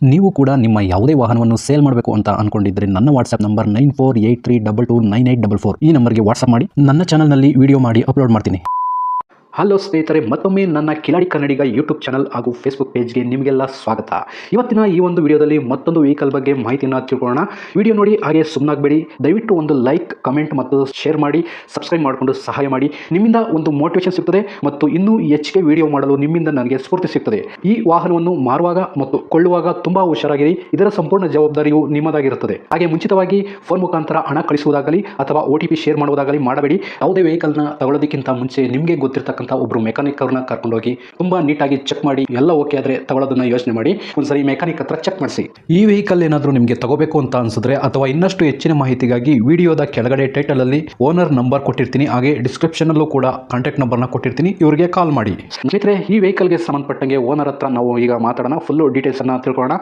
ನೀವು ಕೂಡ ನಿಮ್ಮ ಯಾವುದೇ ವಾಹನವನ್ನು ಸೇಲ್ ಮಾಡಬೇಕು ಅಂತ ಅನ್ಕೊಂಡಿದ್ರೆ ನನ್ನ ವಾಟ್ಸ್ಆಪ್ ನಂಬರ್ 9483229844 ಈ ನಂಬರ್ಗೆ ವಾಟ್ಸ್ಆಪ್ ಮಾಡಿ. ನನ್ನ ಚಾನಲ್ನಲ್ಲಿ ವಿಡಿಯೋ ಮಾಡಿ ಅಪ್ಲೋಡ್ ಮಾಡ್ತೀನಿ. ಹಲೋ ಸ್ನೇಹಿತರೆ, ಮತ್ತೊಮ್ಮೆ ನನ್ನ ಕಿಲಾಡಿ ಕನ್ನಡಿಗ ಯೂಟ್ಯೂಬ್ ಚಾನಲ್ ಹಾಗೂ ಫೇಸ್ಬುಕ್ ಪೇಜ್ಗೆ ನಿಮಗೆಲ್ಲ ಸ್ವಾಗತ. ಇವತ್ತಿನ ಈ ಒಂದು ವಿಡಿಯೋದಲ್ಲಿ ಮತ್ತೊಂದು ವೆಹಿಕಲ್ ಬಗ್ಗೆ ಮಾಹಿತಿಯನ್ನು ತಿಳ್ಕೊಳ್ಳೋಣ. ವಿಡಿಯೋ ನೋಡಿ ಹಾಗೆ ಸುಮ್ಮನಾಗಬೇಡಿ. ದಯವಿಟ್ಟು ಒಂದು ಲೈಕ್, ಕಮೆಂಟ್ ಮತ್ತು ಶೇರ್ ಮಾಡಿ, ಸಬ್ಸ್ಕ್ರೈಬ್ ಮಾಡಿಕೊಂಡು ಸಹಾಯ ಮಾಡಿ. ನಿಮ್ಮಿಂದ ಒಂದು ಮೋಟಿವೇಶನ್ ಸಿಗ್ತದೆ ಮತ್ತು ಇನ್ನೂ ಹೆಚ್ಚಿಗೆ ವಿಡಿಯೋ ಮಾಡಲು ನಿಮ್ಮಿಂದ ನನಗೆ ಸ್ಫೂರ್ತಿ ಸಿಗ್ತದೆ. ಈ ವಾಹನವನ್ನು ಮಾರುವಾಗ ಮತ್ತು ಕೊಳ್ಳುವಾಗ ತುಂಬಾ ಹುಷಾರಾಗಿರಿ. ಇದರ ಸಂಪೂರ್ಣ ಜವಾಬ್ದಾರಿಯು ನಿಮ್ಮದಾಗಿರುತ್ತದೆ. ಹಾಗೆ ಮುಂಚಿತವಾಗಿ ಫೋನ್ ಮುಖಾಂತರ ಹಣ ಕಳಿಸುವುದಾಗಲಿ ಅಥವಾ OTP ಶೇರ್ ಮಾಡುವುದಾಗಲಿ ಮಾಡಬೇಡಿ. ಯಾವುದೇ ವೆಹಿಕಲ್ನ ತಗೊಳ್ಳೋದಕ್ಕಿಂತ ಮುಂಚೆ ನಿಮಗೆ ಗೊತ್ತಿರತಕ್ಕಂಥ ಒಬ್ರು ಮೆಕ್ಯಾನಿಕ್ ಅವ್ರನ್ನ ಕರ್ಕೊಂಡೋಗಿ ತುಂಬಾ ನೀಟಾಗಿ ಚೆಕ್ ಮಾಡಿ, ಎಲ್ಲ ಓಕೆ ಆದ್ರೆ ತಗೊಳ್ಳೋದನ್ನ ಯೋಚನೆ ಮಾಡಿ. ಒಂದ್ಸರಿ ಮೆಕ್ಯಾನಿಕ್ ಹತ್ರ ಚೆಕ್ ಮಾಡಿಸಿ. ಈ ವೆಹಿಕಲ್ ಏನಾದರೂ ನಿಮಗೆ ತಗೋಬೇಕು ಅಂತ ಅನ್ಸಿದ್ರೆ ಅಥವಾ ಇನ್ನಷ್ಟು ಹೆಚ್ಚಿನ ಮಾಹಿತಿಗಾಗಿ ವಿಡಿಯೋದ ಕೆಳಗಡೆ ಟೈಟಲ್ ಅಲ್ಲಿ ಓನರ್ ನಂಬರ್ ಕೊಟ್ಟಿರ್ತೀನಿ, ಹಾಗೆ ಡಿಸ್ಕ್ರಿಪ್ಷನ್ ಅಲ್ಲೂ ಕೂಡ ಕಾಂಟ್ಯಾಕ್ಟ್ ನಂಬರ್ನ ಕೊಟ್ಟಿರ್ತೀನಿ, ಇವರಿಗೆ ಕಾಲ್ ಮಾಡಿ. ಸ್ನೇಹಿತರೆ, ಈ ವೆಹಿಕಲ್ಗೆ ಸಂಬಂಧಪಟ್ಟಂಗೆ ಓನರ್ ಹತ್ರ ನಾವು ಈಗ ಮಾತಾಡೋಣ. ಫುಲ್ ಡೀಟೇಲ್ಸ್ ಅನ್ನ ತಿಳ್ಕೊಳ್ಳೋಣ.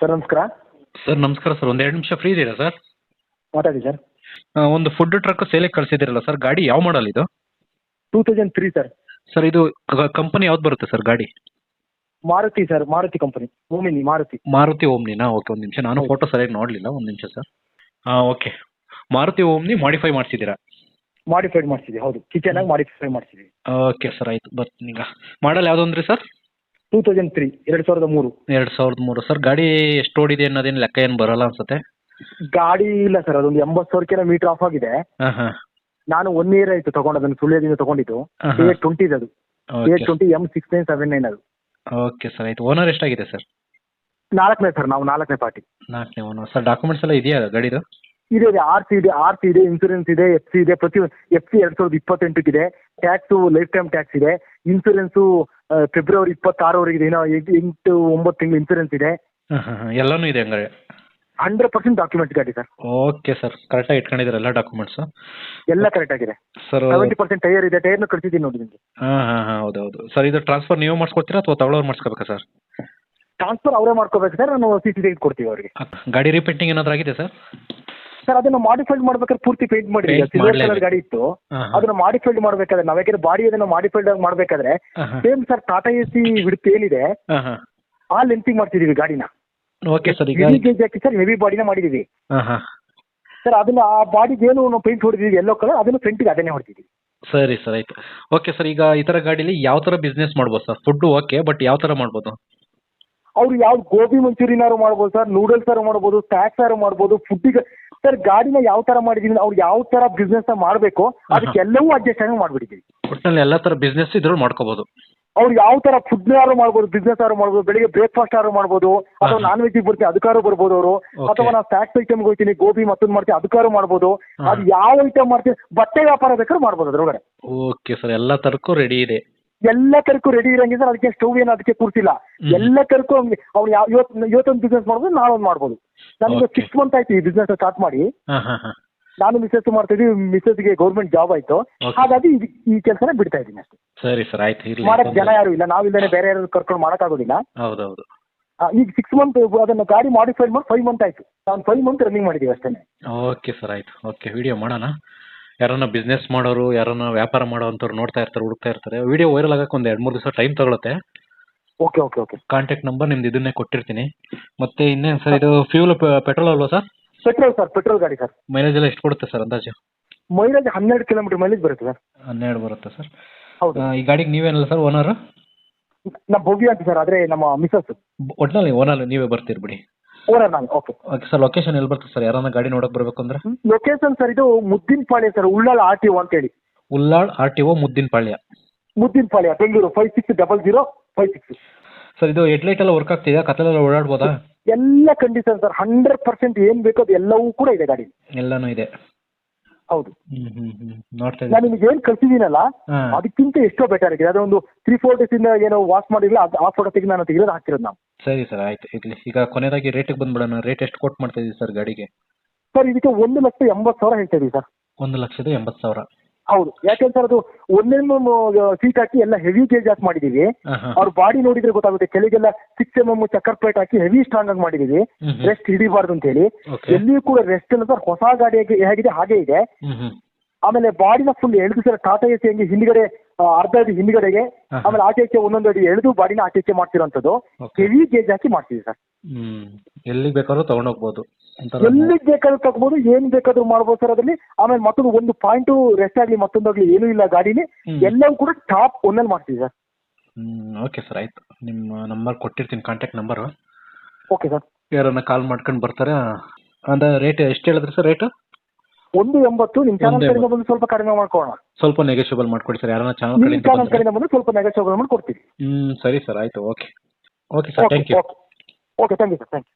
ಸರ್ ನಮಸ್ಕಾರ. ಸರ್ ನಮಸ್ಕಾರ ಸರ್, ಒಂದು 2 ನಿಮಿಷ ಫ್ರೀ ಇದೀರಾ ಸರ್? ಮಾತಾಡಿ ಸರ್. ಒಂದು ಫುಡ್ ಟ್ರಕ್ ಸೇಲಿಗೆ ಕಳಿಸಿದಿರಲ್ಲ ಸರ್, ಗಾಡಿ ಯಾವ ಮಾಡಲ್ ಇದು? 2003 ಸರ್. ಸರ್ ಇದು ಕಂಪನಿ ಯಾವ್ದು ಬರುತ್ತೆ ಸರ್ ಗಾಡಿ? Maruti sir, Maruti company, Omni Maruti. Maruti ಓಮ್ನಿನಾ? ಓಕೆ, ಒಂದು ನಿಮಿಷ, ನಾನು ಫೋಟೋ ಸರಿಯಾಗಿ ನೋಡಲಿಲ್ಲ, ಒಂದು ನಿಮಿಷ sir. Okay, Maruti Omni modify ಮಾಡಿಸಿದ್ದೀರಾ? ಮಾಡಿಫೈಡ್ ಮಾಡಿಸಿದ್ವಿ, ಹೌದು, ಕಿಚನ್ ಆಗಿ ಮಾಡಿಫೈ ಮಾಡಿಸಿದ್ವಿ. ಓಕೆ ಸರ್, ಆಯ್ತು, ಬರ್ತೀನಿ. ಈಗ ಮಾಡಲ್ ಯಾವ್ದು ಅಂದ್ರಿ ಸರ್? 2003, 2003. 2003 ಸರ್. ಗಾಡಿ ಎಷ್ಟು ಓಡಿದೆ ಅನ್ನೋದೇನು ಲೆಕ್ಕ ಏನು ಬರಲ್ಲ ಅನ್ಸುತ್ತೆ? ಗಾಡಿ ಇಲ್ಲ ಸರ್, ಅದೊಂದು 80,000 ಕಿಲೋಮೀಟರ್ ಆಫ್ ಆಗಿದೆ. ನಾನು 1 ಇಯರ್ ಆಯ್ತು ತಗೊಂಡು, ಅದನ್ನು ಸುಳ್ಯದಿಂದ ತಗೊಂಡಿದ್ದು. A20 ಅದು, A20 M6979 ಅದು. ಓಕೆ ಸರ್, ಆಯ್ತು. ಓನರ್ ಎಷ್ಟಾಗಿದೆ ಸರ್? 4ನೇ ಸರ್, ನಾವು 4ನೇ ಪಾರ್ಟಿ. 4ನೇ ಓನರ್ ಸರ್. ಡಾಕ್ಯುಮೆಂಟ್ಸ್ ಎಲ್ಲ ಇದೆಯಾ ಗಾಡಿದು? ಇದೆ, RC ಇದೆ, ಇನ್ಸೂರೆನ್ಸ್ ಇದೆ, FC ಇದೆ, FC 2028 ಇದೆ, ಟ್ಯಾಕ್ಸು ಲೈಫ್ ಟೈಮ್ ಟ್ಯಾಕ್ಸ್ ಇದೆ, ಇನ್ಸೂರೆನ್ಸು ಫೆಬ್ರವರಿ 26 ಇದೆ, 8-9 ತಿಂಗಳು ಇನ್ಸೂರೆನ್ಸ್ ಇದೆ. ಎಲ್ಲಾನು ಇದೆ ಹಂಗಾರೆ? 100% ಡಾಕ್ಯುಮೆಂಟ್ ಗಾಡಿ ಸರ್. ಓಕೆ ಸರ್, ಕರೆಕ್ಟಾಗಿ ಇಟ್ಕೊಂಡಿದ್ದಾರೆ ಎಲ್ಲ ಡಾಕ್ಯುಮೆಂಟ್ಸ್? ಎಲ್ಲ ಕರೆಕ್ಟ್ ಆಗಿದೆ ಸರ್. 70% ಟೈರ್ ಇದೆ, ಟೈರ್ನ ಕಳಿಸಿದ್ದೀನಿ ನೋಡಿ ನಿಮಗೆ. ಹೌದೌದು ಸರ್. ಇದು ಟ್ರಾನ್ಸ್ಫರ್ ನೀವೇ ಮಾಡಿಸ್ಕೊಡ್ತೀರಾ ಅಥವಾ ತಗೊಳ್ಳೋರು ಮಾಡಿಸ್ಕೋಬೇಕಾ ಸರ್? ಟ್ರಾನ್ಸ್ಫರ್ ಅವರೇ ಮಾಡ್ಕೋಬೇಕು ಸರ್, ನಾನು CC ತೆಗೆದು ಕೊಡ್ತೀವಿ ಅವರಿಗೆ. ಗಾಡಿ ರೀಪೇಂಟಿಂಗ್ ಏನಾದ್ರು ಆಗಿದೆ ಸರ್? ಸರ್ ಅದನ್ನು ಮಾಡಿಫೈಡ್ ಮಾಡ್ಬೇಕಾದ್ರೆ ಪೂರ್ತಿ ಪೇಂಟ್ ಮಾಡಿದ್ವಿ. ಸಿಲ್ವರ್ ಕಲರ್ ಗಾಡಿ ಇತ್ತು, ಅದನ್ನ ಮಾಡಿಫೈಡ್ ಮಾಡ್ಬೇಕಾದ್ರೆ ನಾವ್ಯಾಕೆ ಬಾಡಿ ಅದನ್ನ ಮಾಡಿಫೈಡ್ ಮಾಡ್ಬೇಕಾದ್ರೆ same sir Tata AC width ಏನಿದೆ ಆ ಲೆಂತಿಗೆ ಮಾಡ್ತಿದೀವಿ ಗಾಡಿನ. Okay sir. ಈಗ ಹೆವಿ ಗೇಜ್ ಹಾಕಿ ಸರ್, ಹೆವಿ ಬಾಡಿನ ಮಾಡಿದೀವಿ ಸರ್. ಅದನ್ನ ಆ ಬಾಡಿಗೆ ಏನು ನಾವು ಪೇಂಟ್ ಹೊಡೆದಿದ್ದೀವಿ ಎಲ್ಲೋ ಕಲರ್, ಅದನ್ನು ಫ್ರಂಟ್ಗೆ ಅದನ್ನೇ ಹೊಡ್ತಿದ್ದೀವಿ. ಸರಿ ಸರ್, ಆಯ್ತು. ಓಕೆ ಸರ್, ಈಗ ಈ ತರ ಗಾಡಿಲಿ ಯಾವ ತರ ಬಿಸ್ನೆಸ್ ಮಾಡ್ಬೋದು ಸರ್? ಫುಡ್ ಓಕೆ, ಬಟ್ ಯಾವ ತರ ಮಾಡ್ಬೋದು? ಅವ್ರು ಯಾವ್ದು ಗೋಬಿ ಮಂಚೂರಿನಾರು ಮಾಡ್ಬೋದು ಸರ್, ನೂಡಲ್ಸ್ ಆರು ಮಾಡ್ಬೋದು, ಸ್ನಾಕ್ಸ್ ಆರು ಮಾಡ್ಬೋದು. ಫುಡ್ಡಿಗೆ ಸರ್ ಗಾಡಿನ ಯಾವ ತರ ಮಾಡಿದೀವಿ, ಅವ್ರು ಯಾವ ತರ ಬಿಸ್ನೆಸ್ ಮಾಡಬೇಕು ಅದಕ್ಕೆಲ್ಲವೂ ಅಡ್ಜಸ್ಟ್ ಆಗಿ ಮಾಡ್ಬಿಟ್ಟಿದ್ದೀವಿ. ಒಟ್ಟಿನಲ್ಲಿ ಎಲ್ಲ ತರ ಬಿಸ್ನೆಸ್ ಇದ್ರಲ್ಲಿ ಮಾಡ್ಕೋಬಹುದು. ಅವ್ರು ಯಾವ ತರ ಫುಡ್ ಆರು ಮಾಡ್ಬೋದು, ಬಿಸ್ನೆಸ್ ಆರು ಮಾಡ್ಬೋದು, ಬೆಳಿಗ್ಗೆ ಬ್ರೇಕ್ಫಾಸ್ಟ್ ಆರು ಮಾಡ್ಬೋದು, ಅಥವಾ ನಾನ್ ವೆಜ್ ಬರ್ತೀನಿ ಅದಕ್ಕಾರು ಬರ್ಬೋದು ಅವರು, ಅಥವಾ ನಾವು ಸ್ನಾಕ್ಸ್ ಐಟಮ್ಗೆ ಹೋಗ್ತೀನಿ ಗೋಬಿ ಮತ್ತೊಂದು ಮಾಡ್ತೀನಿ ಅದಕ್ಕಾರು ಮಾಡ್ಬೋದು. ಅದು ಯಾವ ಐಟಮ್ ಮಾಡ್ತೀವಿ, ಬಟ್ಟೆ ವ್ಯಾಪಾರ ಬೇಕಾದ್ರೂ ಮಾಡ್ಬೋದು ಅದ್ರೊಳಗಡೆ. ಓಕೆ ಸರ್, ಎಲ್ಲ ತರಕ್ಕೂ ರೆಡಿ ಇದೆ. ಎಲ್ಲ ತರಕ್ಕೂ ರೆಡಿ ಇರಂಗೆ ಸರ್. ಅದಕ್ಕೆ ಸ್ಟವ್ ಏನು ಅದಕ್ಕೆ ಕೂರ್ಸಿಲ್ಲ, ಎಲ್ಲ ತರಕ್ಕೂ ಅವ್ನು ಇವತ್ತೊಂದು ಬಿಸ್ನೆಸ್ ಮಾಡ್ಬೋದು, ನಾಳೊಂದು ಮಾಡ್ಬೋದು. ನನಗೆ 6 ಮಂತ್ ಆಯ್ತು ಈ ಬಿಸ್ನೆಸ್ ಸ್ಟಾರ್ಟ್ ಮಾಡಿ. ನಾನು ಮಿಸಸ್ ಮಾಡ್ತಿದ್ವಿ, ಮಿಸಸ್ಗೆ ಗೌರ್ಮೆಂಟ್ ಜಾಬ್ ಆಯ್ತು, ಹಾಗಾಗಿ ಈ ಕೆಲಸನ ಬಿಡ್ತಾ ಇದ್ದೀನಿ ಅಷ್ಟೇ. ಸರಿ ಸರ್, ಆಯ್ತು. ಮಾಡಕ್ ಜನ ಯಾರು ಇಲ್ಲ, ನಾವಿಲ್ಲದೆ ಬೇರೆ ಯಾರು ಕರ್ಕೊಂಡು ಮಾಡಕ್ಕಾಗೋದಿಲ್ಲ. ಹೌದೌದು. ಈಗ 6 ಮಂತ್ ಅದನ್ನ ಗಾಡಿ ಮಾಡಿಫೈಡ್ ಮಾಡಿ 5 ಮಂತ್ ಆಯ್ತು. ನಾನು 5 ಮಂತ್ ರನ್ನಿಂಗ್ ಮಾಡಿದೀವಿ ಅಷ್ಟೇ. ಓಕೆ ಸರ್, ಆಯ್ತು. ಓಕೆ, ವಿಡಿಯೋ ಮಾಡೋಣ. ಯಾರನ್ನ ಬಿಸ್ನೆಸ್ ಮಾಡೋರು, ಯಾರನ್ನ ವ್ಯಾಪಾರ ಮಾಡೋವಂಥವ್ರು ನೋಡ್ತಾ ಇರ್ತಾರೆ, ಹುಡುಕ್ತಾ ಇರ್ತಾರೆ. ವಿಡಿಯೋ ವೈರಲ್ ಆಗಕ್ಕೆ ಒಂದು 2-3 ದಿವಸ ಟೈಮ್ ತಗೊಳುತ್ತೆ. Okay okay okay. Contact number ನಿಮ್ದು ಇದನ್ನೇ ಕೊಟ್ಟಿರ್ತೀನಿ. ಮತ್ತೆ ಇನ್ನೇನು ಸರ್, ಇದು ಫ್ಯೂಲ್ ಪೆಟ್ರೋಲ್ ಅಲ್ವಾ ಸರ್? ಪೆಟ್ರೋಲ್ ಸರ್, ಪೆಟ್ರೋಲ್ ಗಾಡಿ ಸರ್. ಮೈಲೇಜ್ ಎಲ್ಲ ಎಷ್ಟು ಕೊಡುತ್ತೆ ಸರ್ ಅಂದಾಜು? ಮೈಲೇಜ್ 12 ಕಿಲೋಮೀಟರ್ ಮೈಲೇಜ್ ಬರುತ್ತೆ ಸರ್. 12 ಬರುತ್ತೆ ಸರ್. ಹೌದು. ಈ ಗಾಡಿಗೆ ನೀವೇನಲ್ಲ ಸರ್ ಓನರ್? ನಮ್ಮ ಭವ್ಯ ಅಂತ ಸರ್, ಆದ್ರೆ ನಮ್ಮ ಮಿಸಸ್. ಒಟ್ಟಿನಲ್ಲಿ ಓನರ್ ನೀವೇ ಬರ್ತೀರಿ ಬಿಡಿ. ಓನರ್ ನಾನು. Okay okay sir. ಲೊಕೇಶನ್ ಎಲ್ಲಿ ಬರ್ತದೆ ಸರ್, ಯಾರನ್ನ ಗಾಡಿ ನೋಡಕ್ ಬರ್ಬೇಕು ಅಂದ್ರೆ? ಲೊಕೇಶನ್ ಸರ್ ಇದು ಮುದ್ದಿನಪಾಳ್ಯ ಸರ್, ಉಳ್ಳಾಳ RTO ಅಂತೇಳಿ. ಉಳ್ಳಾಳ್ RTO ಮುದ್ದಿನಪಾಳ್ಯ. ಮುದ್ದಿನಪಾಳ್ಯ, ಬೆಂಗಳೂರು 560056. ಸರ್ ಇದು ಹೆಡ್ಲೈಟ್ ಎಲ್ಲ ವರ್ಕ್ ಆಗ್ತಿದೆಯಾ? ಕತ್ತಲೆಲ್ಲ ಓಡಾಡ್ಬೋದಾ? ಎಲ್ಲ ಕಂಡೀಷನ್ ಸರ್, 100% ಏನ್ ಬೇಕೋ ಅದು ಎಲ್ಲವೂ ಕೂಡ ಇದೆ ಗಾಡಿ. ಎಲ್ಲಾನು ಇದೆ. ಹೌದು. ನೋಡ್ತಾ ನಾನು ನಿಮಗೆ ಏನ್ ಕಳ್ಸಿದೀನಲ್ಲ ಅದಕ್ಕಿಂತ ಎಷ್ಟೋ ಬೆಟರ್ ಆಗಿದೆ. ಅದೊಂದು 3-4 ಡೇಸ್ ಇಂದ ಏನೋ ವಾಶ್ ಮಾಡಿಲ್ಲ, ಆ ಫೋಟೋ ತೆಗೆದು ನಾನು ತೆಗೆದು ಹಾಕಿರೋದು ನಾವು. ಸರಿ ಸರ್, ಆಯ್ತು. ಇರ್ಲಿ. ಈಗ ಕೊನೆಯದಾಗಿ ರೇಟಿಗೆ ಬಂದ್ಬಿಡೋಣ. ರೇಟ್ ಎಷ್ಟು ಕೊಟ್ಟು ಮಾಡ್ತಾ ಇದೀವಿ ಸರ್ ಗಾಡಿಗೆ? ಸರ್ ಇದಕ್ಕೆ 1,80,000 ಹೇಳ್ತಾ ಇದೀವಿ ಸರ್. 1,80,000. ಹೌದು. ಯಾಕೆಂದ್ರೆ ಸರ್ ಅದು ಒಂದೊಂದು ಸೀಟ್ ಹಾಕಿ ಎಲ್ಲ ಹೆವಿ ಗೇಜ್ ಹಾಕಿ ಮಾಡಿದೀವಿ. ಅವ್ರ ಬಾಡಿ ನೋಡಿದ್ರೆ ಗೊತ್ತಾಗುತ್ತೆ, ಕೆಳಗೆಲ್ಲ 6 mm ಚಕ್ಕರ್ ಪ್ಲೇಟ್ ಹಾಕಿ ಹೆವಿ ಸ್ಟ್ರಾಂಗ್ ಆಗಿ ಮಾಡಿದೀವಿ, ರೆಸ್ಟ್ ಹಿಡಿಬಾರ್ದು ಅಂತ ಹೇಳಿ. ಎಲ್ಲಿಯೂ ಕೂಡ ರೆಸ್ಟ್ ಇಲ್ಲ ಸರ್. ಹೊಸ ಗಾಡಿ ಹೇಗಿದೆ ಹಾಗೆ ಇದೆ. ಆಮೇಲೆ ಬಾಡಿನ ಫುಲ್ ಎಳೆದು ಸರ್ ಟಾಟಾ ಎಸಿ ಹಂಗೆ ಹಿಂದ್ಗಡೆ ಅರ್ಧ ಅಡಿ ಹಿಂದ್ಗಡೆಗೆ, ಆಮೇಲೆ ಆಚೆ ಒಂದೊಂದು ಅಡಿ ಎಳೆದು ಬಾಡಿನ ಆಚೆ ಮಾಡ್ತಿರೋಂಥದ್ದು. ಹೆವಿ ಗೇಜ್ ಹಾಕಿ ಮಾಡ್ತೀವಿ ಸರ್. ಎಲ್ಲಿಗೆ ಬೇಕಾದ್ರೂ ತಗೊಂಡೋಗ್ಬೋದು. ಎಲ್ಲಿಗೆ ಬೇಕಾದ್ರೂ ತಗೋಬಹುದು, ಏನ್ ಬೇಕಾದ್ರೂ ಮಾಡ್ಬೋದು ಸರ್ ಅದರಲ್ಲಿ. ಆಮೇಲೆ ಮತ್ತೊಂದು ಒಂದು ಪಾಯಿಂಟು ರೆಸ್ಟ್ ಆಗ್ಲಿ ಮತ್ತೊಂದಾಗ್ಲಿ ಏನೂ ಇಲ್ಲ ಗಾಡಿಲಿ, ಎಲ್ಲವೂ ಕೂಡ ಟಾಪ್ ಒಂದಲ್ಲಿ ಮಾಡ್ತೀವಿ ಸರ್. ಓಕೆ ಸರ್, ಆಯ್ತು. ನಿಮ್ಮ ನಂಬರ್ ಕೊಟ್ಟಿರ್ತೀನಿ, ಕಾಂಟ್ಯಾಕ್ಟ್ ನಂಬರು. Okay sir. ಯಾರನ್ನ ಕಾಲ್ ಮಾಡ್ಕೊಂಡು ಬರ್ತಾರೆ. ಅಂದ್ರೆ ರೇಟ್ ಎಷ್ಟು ಹೇಳಿದ್ರಿ ಸರ್? ರೇಟು 180. ನಿಮ್ಮ ಚಾನಲ್ ಕಡೆಯಿಂದ ಬಂದು ಸ್ವಲ್ಪ ಕಡಿಮೆ ಮಾಡ್ಕೊಳ್ಳೋಣ. ಸ್ವಲ್ಪ ನೆಗೋಷಿಯಬಲ್ ಮಾಡ್ಕೊಡಿ ಸರ್. ಯಾರನ್ನ ಚಾನಲ್ ಕಡೆಯಿಂದ ಬಂದು ಸ್ವಲ್ಪ ನೆಗೋಷಿಯಬಲ್ ಮಾಡಿ ಕೊಡ್ತೀವಿ. ಸರಿ ಸರ್, ಆಯ್ತು. Okay sir, thank you. Okay, thank you sir, thank you.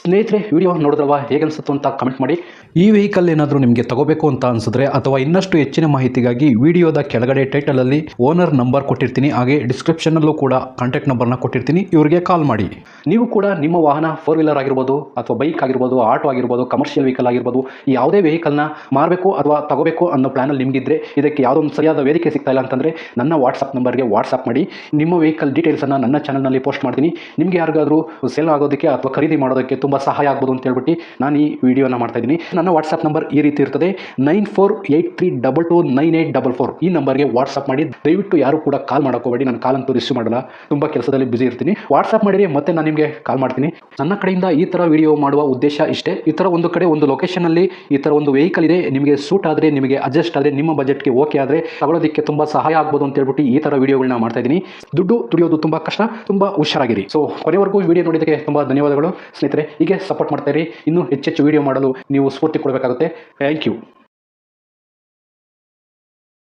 ಸ್ನೇಹಿತರೆ, ವಿಡಿಯೋ ನೋಡಿದ್ರಲ್ವಾ, ಹೇಗೆ ಅನಿಸುತ್ತೋ ಅಂತ ಕಮೆಂಟ್ ಮಾಡಿ. ಈ ವೆಹಿಕಲ್ ಏನಾದರೂ ನಿಮಗೆ ತಗೋಬೇಕು ಅಂತ ಅನಿಸಿದ್ರೆ ಅಥವಾ ಇನ್ನಷ್ಟು ಹೆಚ್ಚಿನ ಮಾಹಿತಿಗಾಗಿ ವಿಡಿಯೋದ ಕೆಳಗಡೆ ಟೈಟಲಲ್ಲಿ ಓನರ್ ನಂಬರ್ ಕೊಟ್ಟಿರ್ತೀನಿ, ಹಾಗೆ ಡಿಸ್ಕ್ರಿಪ್ಷನಲ್ಲೂ ಕೂಡ ಕಾಂಟ್ಯಾಕ್ಟ್ ನಂಬರ್ನ ಕೊಟ್ಟಿರ್ತೀನಿ, ಇವರಿಗೆ ಕಾಲ್ ಮಾಡಿ. ನೀವು ಕೂಡ ನಿಮ್ಮ ವಾಹನ 4 ವೀಲರ್ ಆಗಿರ್ಬೋದು ಅಥವಾ ಬೈಕ್ ಆಗಿರ್ಬೋದು, ಆಟೋ ಆಗಿರ್ಬೋದು, ಕಮರ್ಷಿಯಲ್ ವೆಹಿಕಲ್ ಆಗಿರ್ಬೋದು, ಯಾವುದೇ ವೆಹಿಕಲ್ನ ಮಾರಬೇಕು ಅಥವಾ ತಗೋಬೇಕು ಅನ್ನೋ ಪ್ಲಾನಲ್ಲಿ ನಿಮಗಿದ್ರೆ, ಇದಕ್ಕೆ ಯಾವುದೋ ಒಂದು ಸರಿಯಾದ ವೇದಿಕೆ ಸಿಗ್ತಾ ಇಲ್ಲ ಅಂತಂದರೆ ನನ್ನ ವಾಟ್ಸಪ್ ನಂಬರ್ಗೆ ವಾಟ್ಸಪ್ ಮಾಡಿ. ನಿಮ್ಮ ವೆಹಿಕಲ್ ಡೀಟೇಲ್ಸನ್ನು ನನ್ನ ಚಾನಲ್ನಲ್ಲಿ ಪೋಸ್ಟ್ ಮಾಡ್ತೀನಿ. ನಿಮಗೆ ಯಾರಿಗಾದರೂ ಸೇಲ್ ಆಗೋದಕ್ಕೆ ಅಥವಾ ಖರೀದಿ ಮಾಡೋದಕ್ಕೆ ತುಂಬ ಸಹಾಯ ಆಗ್ಬೋದು ಅಂತ ಹೇಳ್ಬಿಟ್ಟು ನಾನು ಈ ವಿಡಿಯೋನ ಮಾಡ್ತಾ ಇದ್ದೀನಿ. ನನ್ನ ವಾಟ್ಸಪ್ ನಂಬರ್ ಈ ರೀತಿ ಇರ್ತದೆ, 9483229844. ಈ ನಂಬರ್ಗೆ ವಾಟ್ಸಪ್ ಮಾಡಿ. ದಯವಿಟ್ಟು ಯಾರು ಕೂಡ ಕಾಲ್ ಮಾಡೋಕೋಬೇಡಿ, ನಾನು ಕಾಲ್ ಅಂತೂ ರಿಸೀವ್ ಮಾಡಲ್ಲ, ತುಂಬ ಕೆಲಸದಲ್ಲಿ ಬಿಸಿ ಇರ್ತೀನಿ. ವಾಟ್ಸಪ್ ಮಾಡಿರಿ, ಮತ್ತೆ ನಾನು ನಿಮಗೆ ಕಾಲ್ ಮಾಡ್ತೀನಿ. ನನ್ನ ಕಡೆಯಿಂದ ಈ ಥರ ವಿಡಿಯೋ ಮಾಡುವ ಉದ್ದೇಶ ಇಷ್ಟೇ. ಈ ಥರ ಒಂದು ಕಡೆ ಒಂದು ಲೊಕೇಶನಲ್ಲಿ ಈ ಥರ ಒಂದು ವೆಹಿಕಲ್ ಇದೆ, ನಿಮಗೆ ಸೂಟ್ ಆದರೆ, ನಿಮಗೆ ಅಡ್ಜಸ್ಟ್ ಆದರೆ, ನಿಮ್ಮ ಬಜೆಟ್ಗೆ ಓಕೆ ಆದರೆ ತಗೊಳ್ಳೋದಕ್ಕೆ ತುಂಬ ಸಹಾಯ ಆಗ್ಬೋದು ಅಂತ ಹೇಳ್ಬಿಟ್ಟು ಈ ಥರ ವಿಡಿಯೋಗಳನ್ನ ಮಾಡ್ತಾ ಇದ್ದೀನಿ. ದುಡ್ಡು ದುಡಿಯೋದು ತುಂಬ ಕಷ್ಟ, ತುಂಬ ಹುಷಾರಾಗಿರಿ. ಸೊ ಕೊನೆವರೆಗೂ ವಿಡಿಯೋ ನೋಡಿದ್ದಕ್ಕೆ ತುಂಬ ಧನ್ಯವಾದಗಳು ಸ್ನೇಹಿತರೆ. ಹೀಗೆ ಸಪೋರ್ಟ್ ಮಾಡ್ತಾ ಇರಿ. ಇನ್ನೂ ಹೆಚ್ಚೆಚ್ಚು ವಿಡಿಯೋ ಮಾಡಲು ನೀವು ಸ್ಫೂರ್ತಿ ಕೊಡಬೇಕಾಗುತ್ತೆ. Thank you.